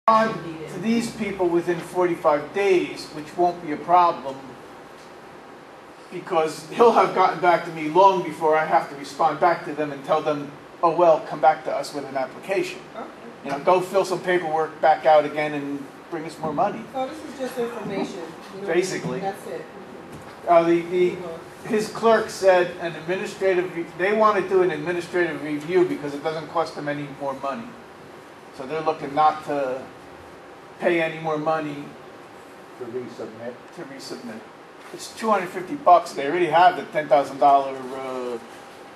On to these people within 45 days, which won't be a problem, because he'll have gotten back to me long before I have to respond back to them and tell them, oh well, come back to us with an application. Okay. You know, go fill some paperwork, back out again, and bring us more money. So this is just information. Basically. That's it. His clerk said an administrative, they want to do an administrative review because it doesn't cost them any more money. So they're looking not to pay any more money to resubmit. It's $250. They already have the $10,000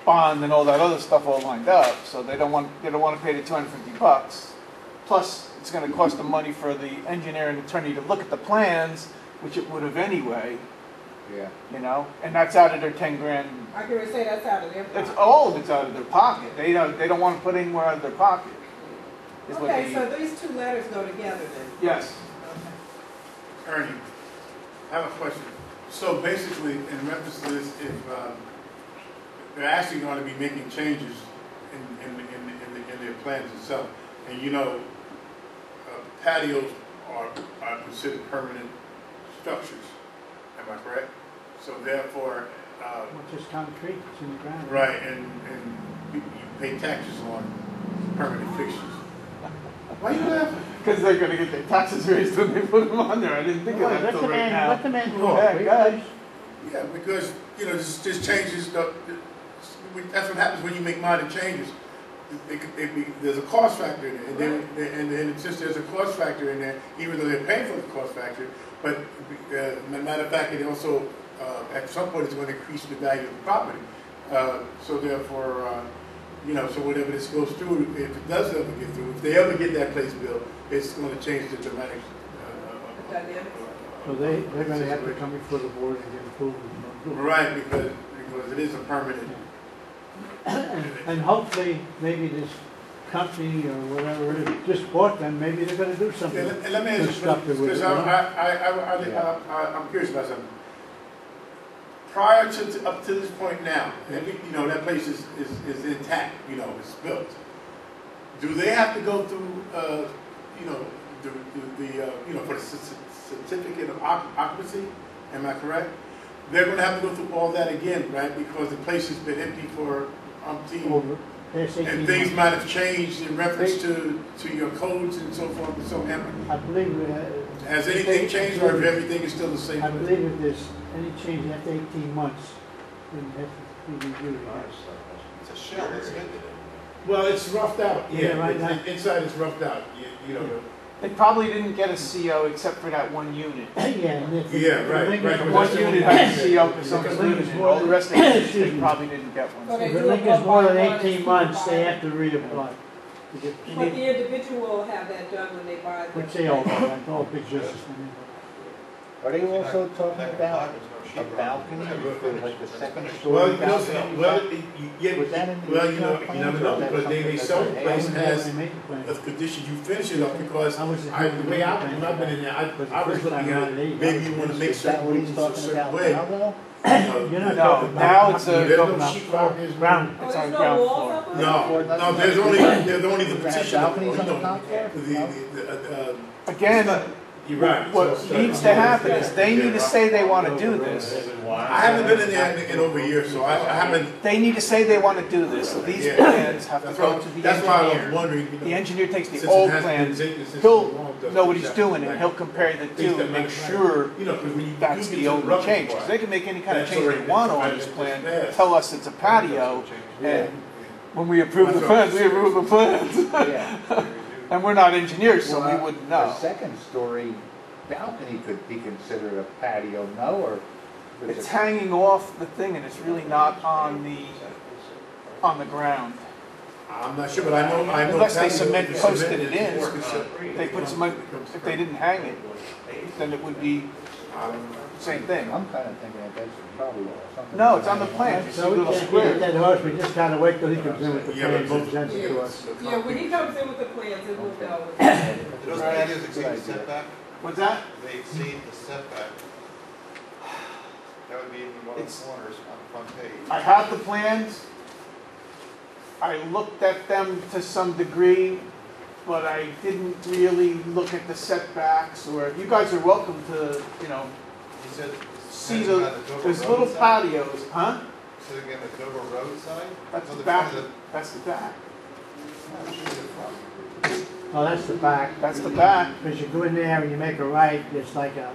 bond and all that other stuff all lined up. So they don't want to pay the $250. Plus, it's going to cost them money for the engineer and attorney to look at the plans, which it would have anyway. Yeah. You know, and that's out of their 10 grand. I can say that's out of their pocket. It's all of it's out of their pocket. They don't want to put any more out of their pocket. Okay, so these two letters go together then? Yes. Okay. Ernie, I have a question. So basically, in reference to this, if they're actually going to be making changes in their plans itself, and you know, patios are considered permanent structures. Am I correct? So therefore, well, just concrete, it's in the ground. right, and you pay taxes on permanent fixtures. Why are you laughing? Because they're going to get their taxes raised when they put them on there. I didn't think of that until right now. Let the man Oh, talk. Yeah, because, you know, this changes, that's what happens when you make minor changes. There's a cost factor in there, and since there's a cost factor in there, even though they're paying for the cost factor, but matter of fact, it also, at some point, it's going to increase the value of the property. So therefore, you know, so whatever this goes through, if it does ever get through, if they ever get that place built, it's going to change the dramatic Dynamics. So they're going to have to come before the board and get approval. right, because it is a permanent. And hopefully, maybe this company or whatever it is just bought them, maybe they're going to do something. Yeah, and let me ask you, because I'm curious about something. Prior to up to this point now, you know, that place is intact, you know, it's built. Do they have to go through, you know, you know, for the certificate of occupancy? Am I correct? They're going to have to go through all that again, right? Because the place has been empty for and things might have changed in reference to your codes and so forth and so on. I believe has anything changed, or if everything is still the same? I believe if there's any change after 18 months, then it has to be reviewed. It's a shell, it's good. Well, it's roughed out. Yeah, right now. Inside is roughed out. You know. They probably didn't get a CO except for that one unit. Yeah, right. One unit had a CO for some reason. All the rest of the they probably didn't get one. If the link is more than 18 months, they have to reapply. But the individual will have that done when they buy the... Which they all do, like all big business. Are they also talking about a balcony for like the second story? Well, you never know, because they sell the place as a condition you finish it up, because the way when I've been in there, I was looking at it, maybe you want to make certain rooms a certain way. No, now it's there's no sheetrock. Ground. It's on ground floor. No, there's only the petition. Again, you're right. what needs to happen is they need to say they want to do this. I haven't been in there in over a year, so I haven't. They need to say they want to do this. So these plans have to go to the That's why I was engineer. wondering. The engineer takes the old plans. He'll know what he's doing, and he'll compare the two and make sure that's the only change. Because they can make any kind of change they want on this plan. Tell us it's a patio, and when we approve the plans, we approve the plans. And we're not engineers, so we wouldn't know. A second story balcony could be considered a patio, no? Or it's hanging off the thing, and it's really not on the ground. I'm not sure, but I know. Unless they cement posted it in, they put cement. If they didn't hang it, then it would be same thing. I'm kind of thinking that that's probably something. No, it's on the plan. You see So we little can't squares. get that horse, we just gotta wait till he comes in with the plans and presents it to us. Yeah, when he comes in with the plans, it will go. Do those patios exceed the setback? What's that? They exceed the setback. That would be in one of the corners on the front page. I have the plans. I looked at them to some degree. but I didn't really look at the setbacks, or you guys are welcome to, you know, You said. see Is that the, Dover there's Road little side? patios, huh? So again, the Dover Road side? That's On the front back, of that's the back, Oh, that's the back. that's the back. Because you go in there and you make a right, it's like a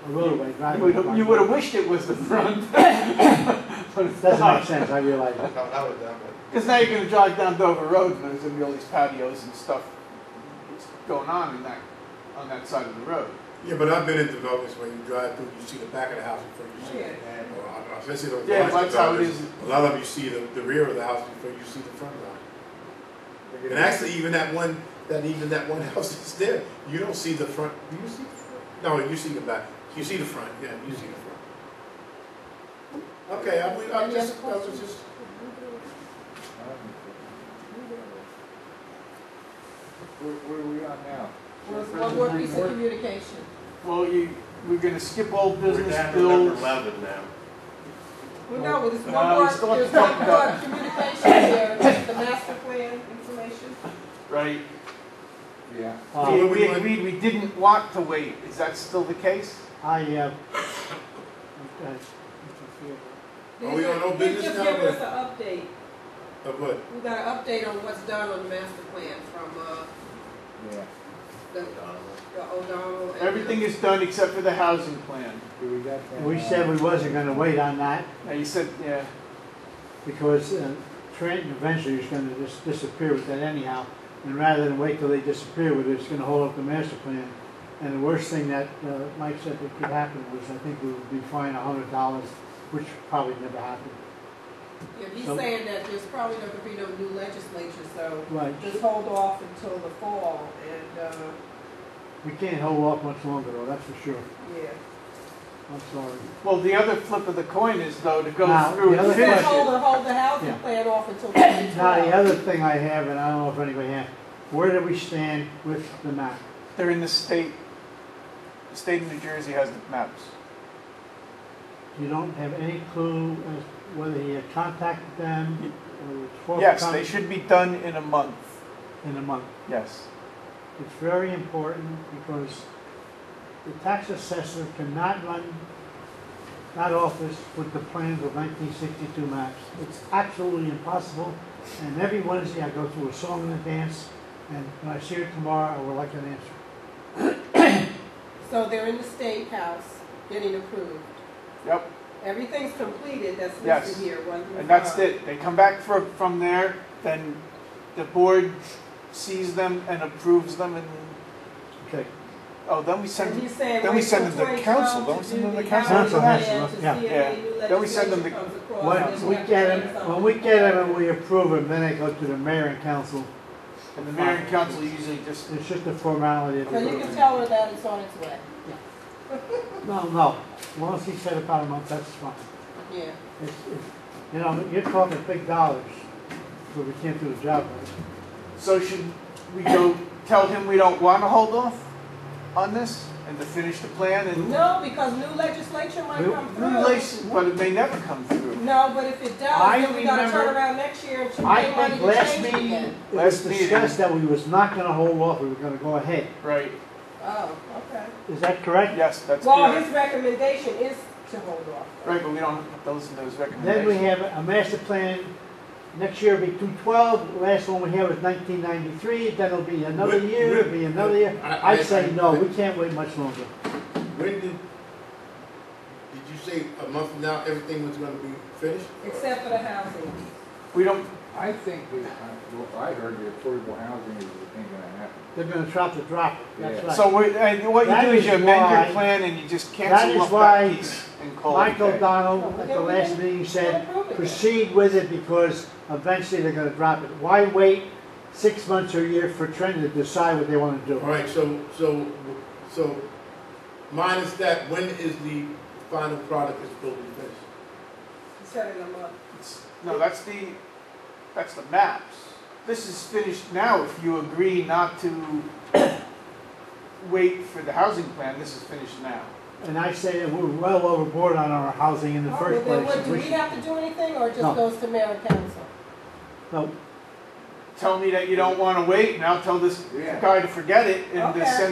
roadway, driveway. You would have wished it was the front. But it's Doesn't not. make sense, I realize it. No, not with them, but. Because now you're going to drive down Dover Road and there's going to be all these patios and stuff going on that side of the road. Yeah, but I've been in developments where you drive through, you see the back of the house before you see it. Yeah. Especially those Yeah, large that's how it developments, is. a lot of them you see the rear of the house before you see the front of the house. And actually, even that one house that's there, you don't see the front. Do you see the front? No, you see the back. You see the front. Yeah, you see the front. Okay, I was just. Where are we on now? One more piece of communication. Well, we're going to skip old We're business down to number bills. 11 now. Well, no, there's No, one more, we still have there's to talk one about more communication here, that's the master plan information. Right. Yeah. We agreed we didn't want to wait. Is that still the case? I, Are we on old business Just now, give or- us an update. Of what? We got an update on what's done on the master plan from, Yeah. the O'Donnell. and, Everything is done except for the housing plan. Do we got that? we said we wasn't gonna wait on that Now, you said, yeah, because Trenton eventually is gonna just disappear with that anyhow. And rather than wait till they disappear with it, it's gonna hold up the master plan. And the worst thing that Mike said that could happen was I think we would be fined $100, which probably never happened. Yeah, he's So- saying that there's probably not gonna be no new legislature, so Right. just hold off until the fall, and, We can't hold off much longer though, that's for sure. yeah. I'm sorry. well, the other flip of the coin is though to go Now, through the and other finish question- it. Hold the housing Yeah. plan off until 2012. Now, the other thing I have, and I don't know if anybody has, where do we stand with the map? They're in the state of New Jersey has the maps. You don't have any clue as whether he had contacted them or was supposed to Yes, come they should be done in a month. in a month. Yes. It's very important because the tax assessor cannot run that office with the plans of 1962 maps. It's absolutely impossible. And every Wednesday I go through a song and a dance, and when I see her tomorrow, I would like an answer. So they're in the State House getting approved. Yep. Everything's completed that's Yes. listed here, 1 through And that's 5. it. They come back from there, then the board sees them and approves them, and Okay. then we send And them. he's saying then we wait send till them to council. 2012 Don't we to send them do to the council? housing Council has plan to, to yeah. see if Yeah. any new Then we send them legislation to- comes across, When and then we have to get change them, something. when we get them and we approve them, then they go to the mayor and council. And the mayor and council usually just. It's just a formality. So you can tell her that it's on its way. No. As long as he said about a month, that's fine. Yeah. You know, you're talking big dollars, but we can't do the job right. So should we go tell him we don't want to hold off on this and to finish the plan and No, because new legislation might come through. relation, but it may never come through. No, but if it does, I then we gotta turn remember- around next year and I pay money think to last change it meeting, again. it was Last meeting. discussed that we was not gonna hold off, we were gonna go ahead. Right. Oh, okay. Is that correct? Yes, that's Well, correct. his recommendation is to hold off. Right, but we don't have to listen to his Then recommendations. we have a master plan, next year will be 212, last one we had was 1993, then it'll be another year, it'll be another year. I say no, we can't wait much longer. When did you say a month from now everything was going to be finished? Except for the housing. We don't, I think, what I heard, the affordable housing is the thing gonna happen. They're gonna drop the drop, that's Yeah. right. so what you That do is you is amend why- your plan and you just that cancel is off why that piece and call it Mike a day. O'Donnell at the last meeting said, proceed with it because eventually they're gonna drop it. Why wait 6 months or a year for Trenton to decide what they wanna do? All right, so minus that, when is the final product is supposed to be finished? Setting them up. No, that's the maps. This is finished now if you agree not to wait for the housing plan, this is finished now. And I say that we're well overboard on our housing in the Oh, first well, then place. what, do we have to do anything or it just No. goes to mayor and council? No, tell me that you don't wanna wait, and I'll tell this Yeah. guy to forget it, and Okay. just send